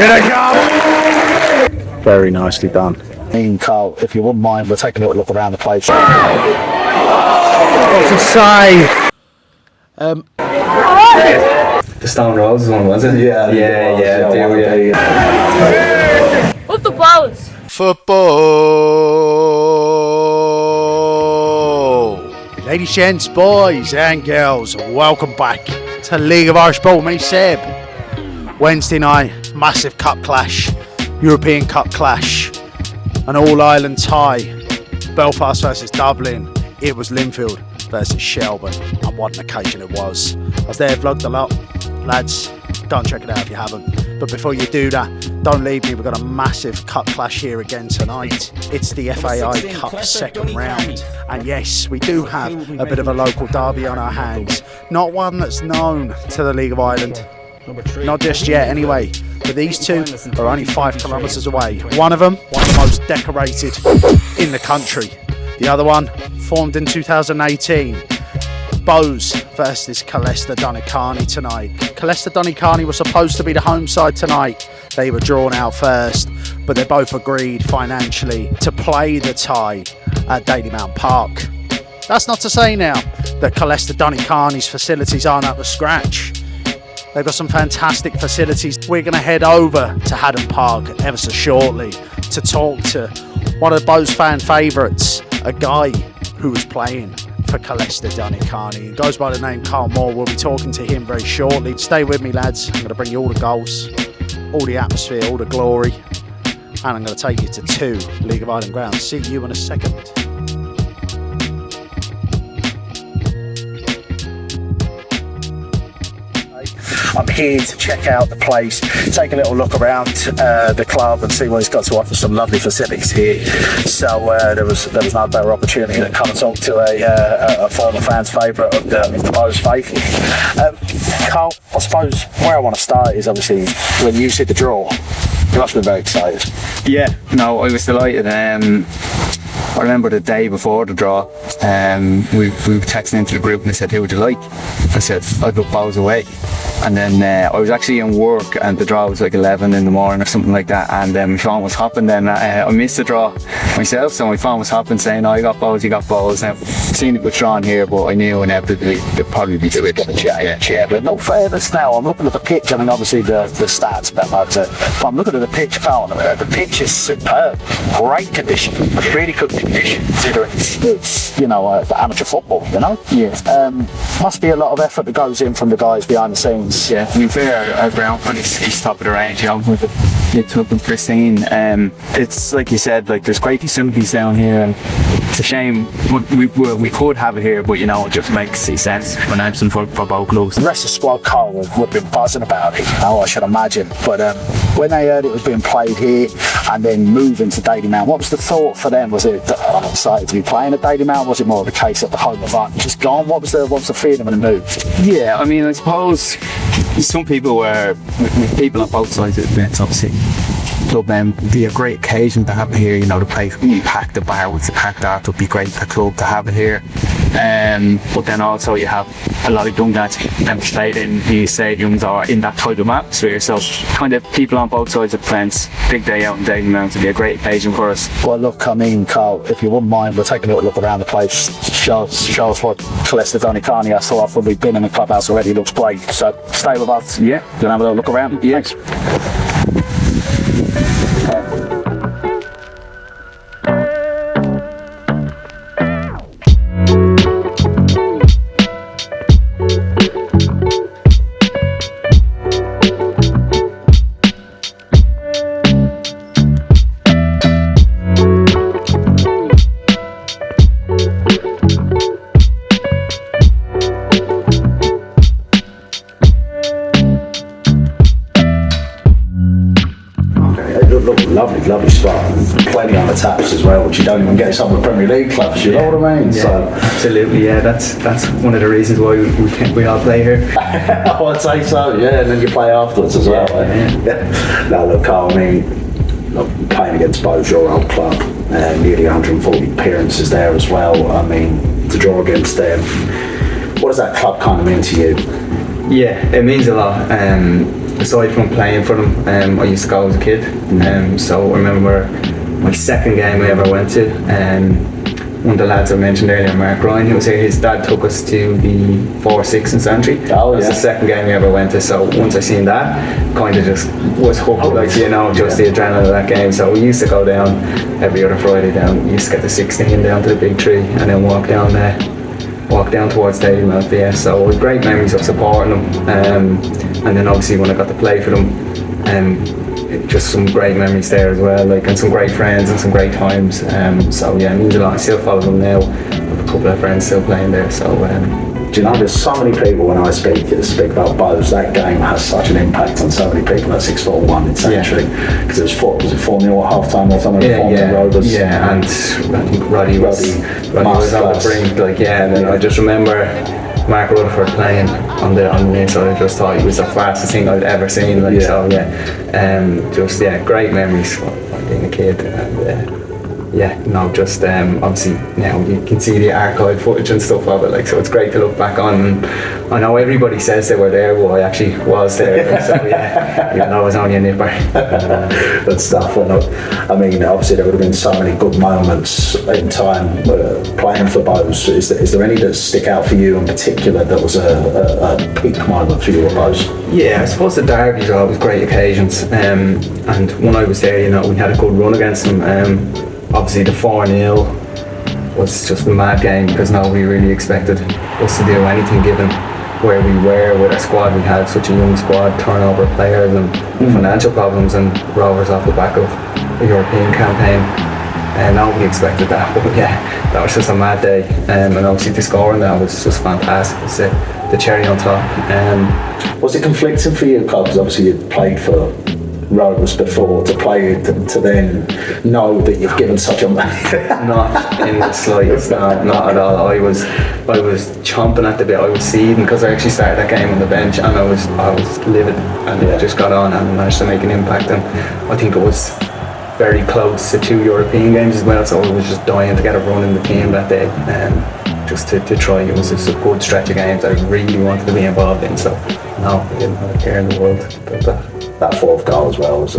they come! Very nicely done. Carl, if you wouldn't mind, we'll take a little look around the place. What's it say? The Stone Roses one, was it? Yeah. Up the balls. Football! Ladies, gents, boys and girls, welcome back to League of Irish Ball. Me, Seb. Wednesday night, massive cup clash, European Cup clash, an all-Ireland tie, Belfast versus Dublin. It was Linfield versus Shelbourne, and what an occasion it was. I was there, vlogged a lot. Lads, go and check it out if you haven't. But before you do that, don't leave me. We've got a massive cup clash here again tonight. It's the FAI Cup second round. And yes, we do have a bit of a local derby on our hands. Not one that's known to the League of Ireland. Not just yet anyway. But these two are only 5 kilometres away. One of them, one of the most decorated in the country. The other one, formed in 2018. Bohs versus Killester Donnycarney tonight. Killester Donnycarney was supposed to be the home side tonight. They were drawn out first, but they both agreed financially to play the tie at Dalymount Park. That's not to say now that Killester Donnycarney's facilities aren't up to scratch. They've got some fantastic facilities. We're going to head over to Hadden Park ever so shortly to talk to one of the Bohs fan favourites, a guy who was playing for Killester Donnycarney. He goes by the name Karl Moore. We'll be talking to him very shortly. Stay with me, lads. I'm going to bring you all the goals, all the atmosphere, all the glory, and I'm going to take you to 2 League of Ireland grounds. See you in a second. I'm here to check out the place, take a little look around the club and see what it's got to offer. Some lovely facilities here. So there was no better opportunity to come and talk to a former fan's favourite of the Bohs faithful. Carl, I suppose where I want to start is obviously when you see the draw. You must have been very excited. Yeah, no, I was delighted. I remember the day before the draw, we were texting into the group and they said, who would you like? I said, I'd look Bohs away. And then I was actually in work and the draw was like 11 in the morning or something like that, and my phone was hopping then. I missed the draw myself, so my phone was hopping saying, oh, you got Bohs, you got Bohs. Now, I've seen it was drawn here, but I knew inevitably it'd probably be too good. Yeah, but no fairness now. I'm looking at the pitch. I mean, obviously the stats about that, but I'm looking at the pitch, Carl. The pitch is superb. Great condition. Really good condition considering it's amateur football, Yeah. Must be a lot of effort that goes in from the guys behind the scenes. Yeah, to be fair, our ground front is top of the range, with it's looking pristine. It's like you said, like there's great facilities down here, and it's a shame we could have it here, but it just makes sense financially for both clubs. The rest of the squad, Carl, would have been buzzing about it, I should imagine. But when they heard it was being played here and then moving to Dalymount, what was the thought for them? Was it that I'm excited to be playing at Dalymount? Was it more of a case of the home of just gone? What was the feeling when it moved? Yeah, I mean, I suppose some people were people on both sides of the fence, obviously. Club be a great occasion to have it here, the place would be packed, the bar would be packed, that would be great for the club to have it here. But then also you have a lot of young lads that played in these stadiums or in that type of atmosphere, so kind of people on both sides of the fence. Big day out in Dalymount, would be a great occasion for us. Well, look, I mean, Carl, if you wouldn't mind, we'll take a little look around the place, show us what Killester Donnycarney has to offer. We've been in the clubhouse already, looks great, so stay with us. Yeah, gonna have a little look around. Yeah. Thanks. Lovely spot, plenty on the taps as well, which you don't even get some of the Premier League clubs, you know what I mean? Yeah, so absolutely, yeah, that's one of the reasons why we all play here. I'd say so, yeah, and then you play afterwards as well. Yeah. Now look, Carl, I mean, playing against Bohs, your old club, nearly 140 appearances there as well. I mean, to draw against them, what does that club kind of mean to you? Yeah, it means a lot. aside from playing for them, I used to go as a kid. So I remember my second game I ever went to. One of the lads I mentioned earlier, Mark Ryan, who was here, his dad took us to the 4-6 in Santry. Oh, That was the second game we ever went to, so once I seen that, kind of just was hooked, like, you know, just the adrenaline of that game. So we used to go down every other Friday down, we used to get the 16 down to the big tree and then walk down towards Dalymount. Yeah, so with great memories of supporting them, and then obviously when I got to play for them, just some great memories there as well, like, and some great friends and some great times. So yeah, it means a lot. I still follow them now. I have a couple of friends still playing there. So do you know, there's so many people when I speak about Bohs, that game has such an impact on so many people at 6-4-1 in Santry, because it was 4-0 at half time or something. Rovers. Yeah, and I think Roddy was on the brink, like, yeah, and then I just remember Mark Rutherford playing on the near side. I just thought he was the fastest thing I'd ever seen, like, so yeah, great memories from being a kid. And just obviously now you can see the archive footage and stuff of it, like, so it's great to look back on. And I know everybody says they were there, well, I actually was there, like, so yeah, even though I was only a nipper. Good stuff. I mean, obviously there would have been so many good moments in time playing for Bohs. Is there any that stick out for you in particular that was a peak moment for you at Bohs? Yeah, I suppose the derbies are always great occasions, and when I was there, you know, we had a good run against them. Obviously the 4-0 was just a mad game because nobody really expected us to do anything given where we were with our squad. We had such a young squad, turnover of players and financial problems, and Rovers off the back of a European campaign, and nobody expected that. But yeah, that was just a mad day, and obviously the scoring that was just fantastic. It's the cherry on top. Was it conflicting for you, Karl? Because obviously you'd played for Rovers before, to play to then know that you've given such a Not in the slightest, no, not at all. I was chomping at the bit. I was seething because I actually started that game on the bench, and I was livid, and I just got on and managed to make an impact. And I think it was very close to 2 European games as well, so I was just dying to get a run in the team that day, just to try. It was just a good stretch of games I really wanted to be involved in, so no, I didn't have a care in the world about that. That fourth goal as well was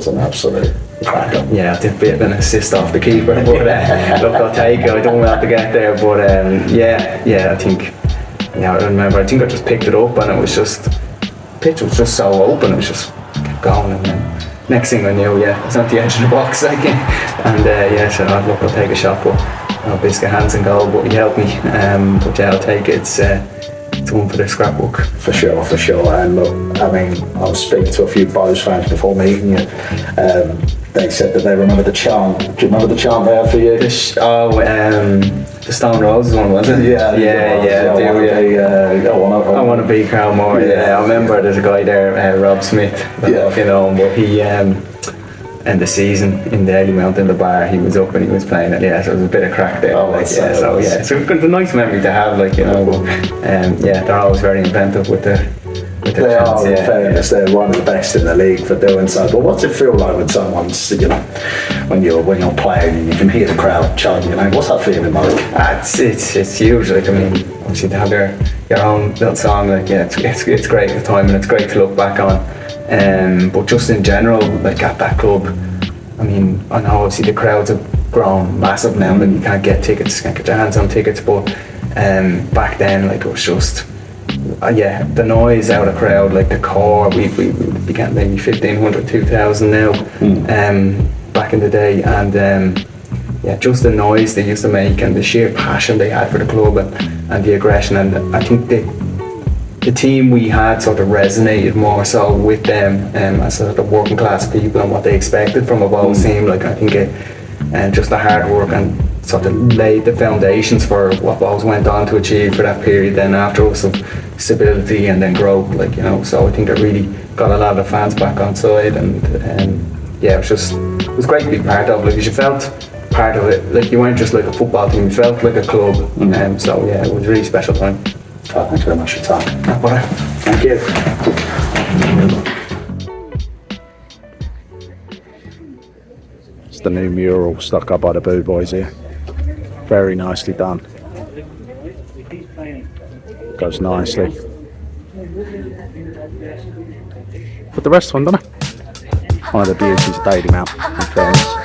an absolute cracker. Yeah, I did a bit of an assist off the keeper, but look, I'll take it. I don't want to get there, but I think, I remember, I think I just picked it up, and it was just, the pitch was just so open, it was just kept going, and then next thing I knew, it's at the edge of the box again, and so look, I'll take a shot, but Biscuit hands and goal, but he helped me, but yeah, I'll take it. It's one for the scrapbook. For sure. And look, I mean, I was speaking to a few Bohs fans before meeting you. They said that they remember the chant. Do you remember the chant there for you? The Stone Roses one, was it? Yeah. I want to be Karl Moore. Yeah, I remember there's a guy there, Rob Smith. I don't know if you know him, but he end the season in Dalymount in the bar, he was up and he was playing it. Yeah, so it was a bit of crack there. So it's a nice memory to have, like, you know. But they're always very inventive with the they are, in fairness, they're one of the best in the league for doing so. But what's it feel like when someone's, you know, when you're playing and you can hear the crowd chanting your name? What's that feeling like? It's huge. Like, I mean, obviously to have your own little song, like, it's great at the time, and it's great to look back on. But just in general, like, at that club, I mean, I know obviously the crowds have grown massive now, and you can't get tickets, can't get your hands on tickets, but back then, like, it was just the noise out of the crowd, like the core, we began maybe 1,500, 2,000 now, back in the day, and just the noise they used to make and the sheer passion they had for the club, and the aggression, and I think the team we had sort of resonated more so with them as sort of working class people and what they expected from a Bohs team. Like, I think and just the hard work and sort of laid the foundations for what Bohs went on to achieve for that period then after us, of stability and then growth, like, you know. So I think it really got a lot of fans back on side, and it was great to be part of, like, because you felt part of it, like, you weren't just like a football team, you felt like a club. So it was a really special time. Oh, thanks very much for your time. No bother. Thank you. It's the new mural stuck up by the Boo Boys here. Very nicely done. Goes nicely. with the rest of them, doesn't it? One of the beauties of Dalymount, in fairness.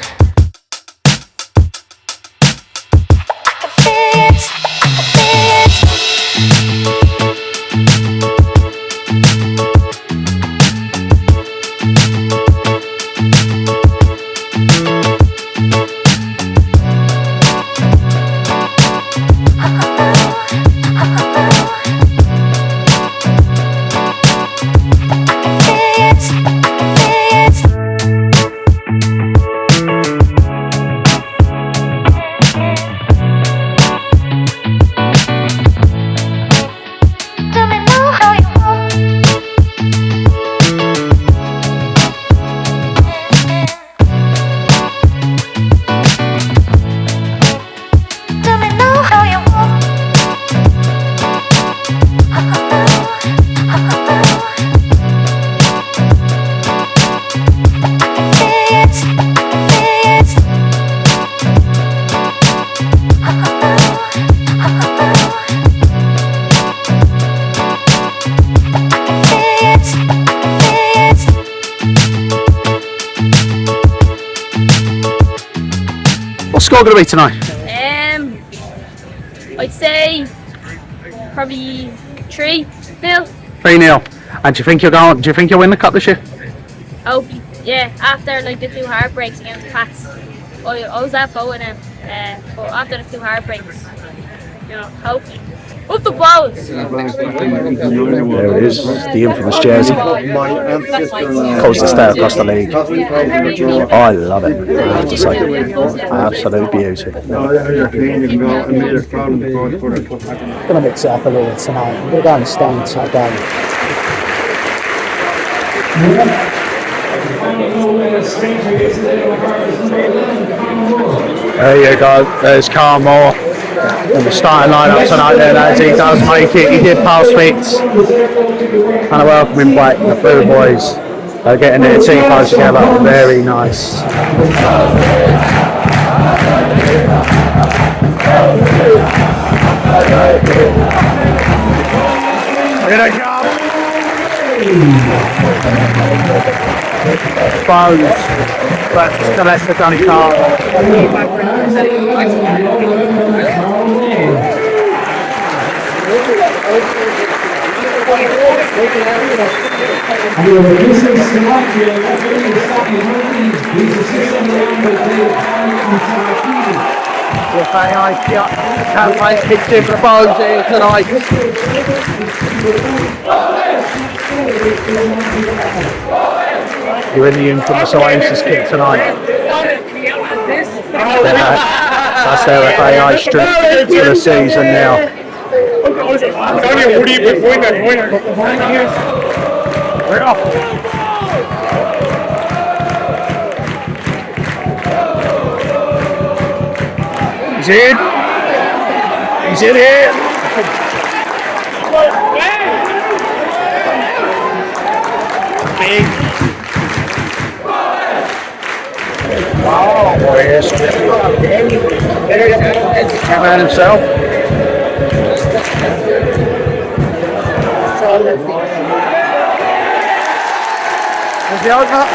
What's the score going to be tonight? I'd say probably 3-0. 3-0. And do you think you'll win the cup this year? Hopefully, yeah. After like the 2 heartbreaks against Pats, I was at going in. But after the 2 heartbreaks, you know, hopefully. Up the Bohs! There it is, the infamous jersey. Calls the stay across the league. I love it, I have to say. Absolute beauty. I'm going to mix it up a little bit tonight. I'm going to go and stand that game. There you go, there's Karl Moore. And the starting line-up tonight there, as he does make it. He did pass fits. And a welcome him back, the Boo Boys. They're getting their Tifo together, very nice. Here they come. Bohs versus Killester Donnycarney. The FAI Cup campaign kicked in for Bohs here tonight. You're in the infamous Oasis kick tonight. That's their FAI strip for the season now. We're off. He's in. He's in here. Big. Wow, here's man himself. There's the outlet.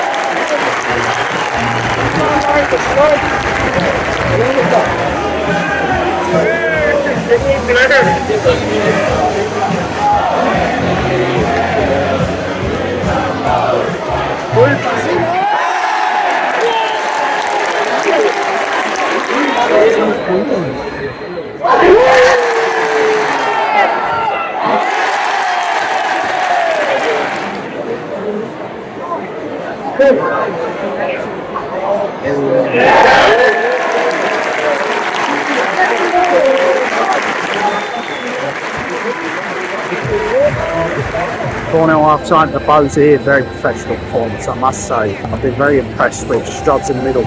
Half time, the Bohs here, very professional performance, I must say. I've been very impressed with Strods in the middle,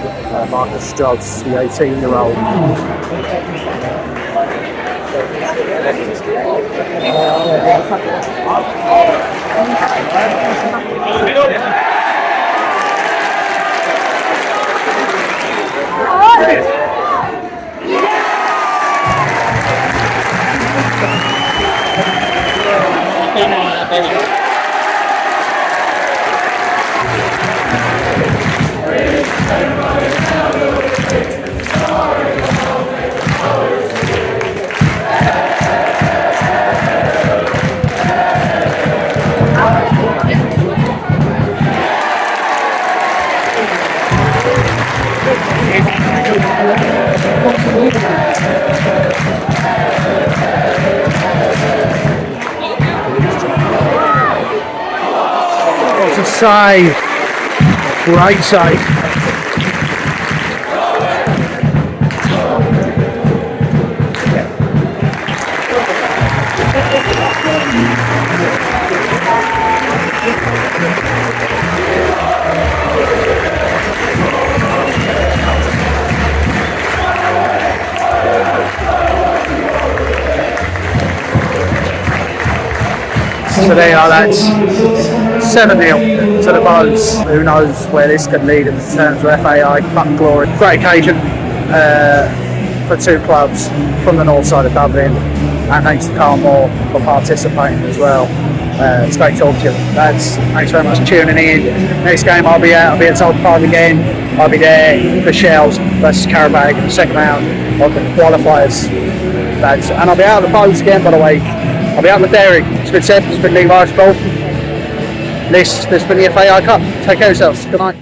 Marcus Strods, the 18-year-old. save. Great save. So there you are, lads. 7-0 to the Bohs. Who knows where this could lead in terms of FAI Cup glory. Great occasion for two clubs from the north side of Dublin, and thanks to Karl Moore for participating as well. It's great talking to you, lads. Thanks very much for tuning in. Next game I'll be at Dalymount Park again. I'll be there for Shells versus Carabag in the second round of the qualifiers, lads. And I'll be out of the Bohs again, by the way. I'll be out with Derek. It's been Seb, it's been League of Irish Ball. This has been the FAI Cup. Take care of yourselves. Good night.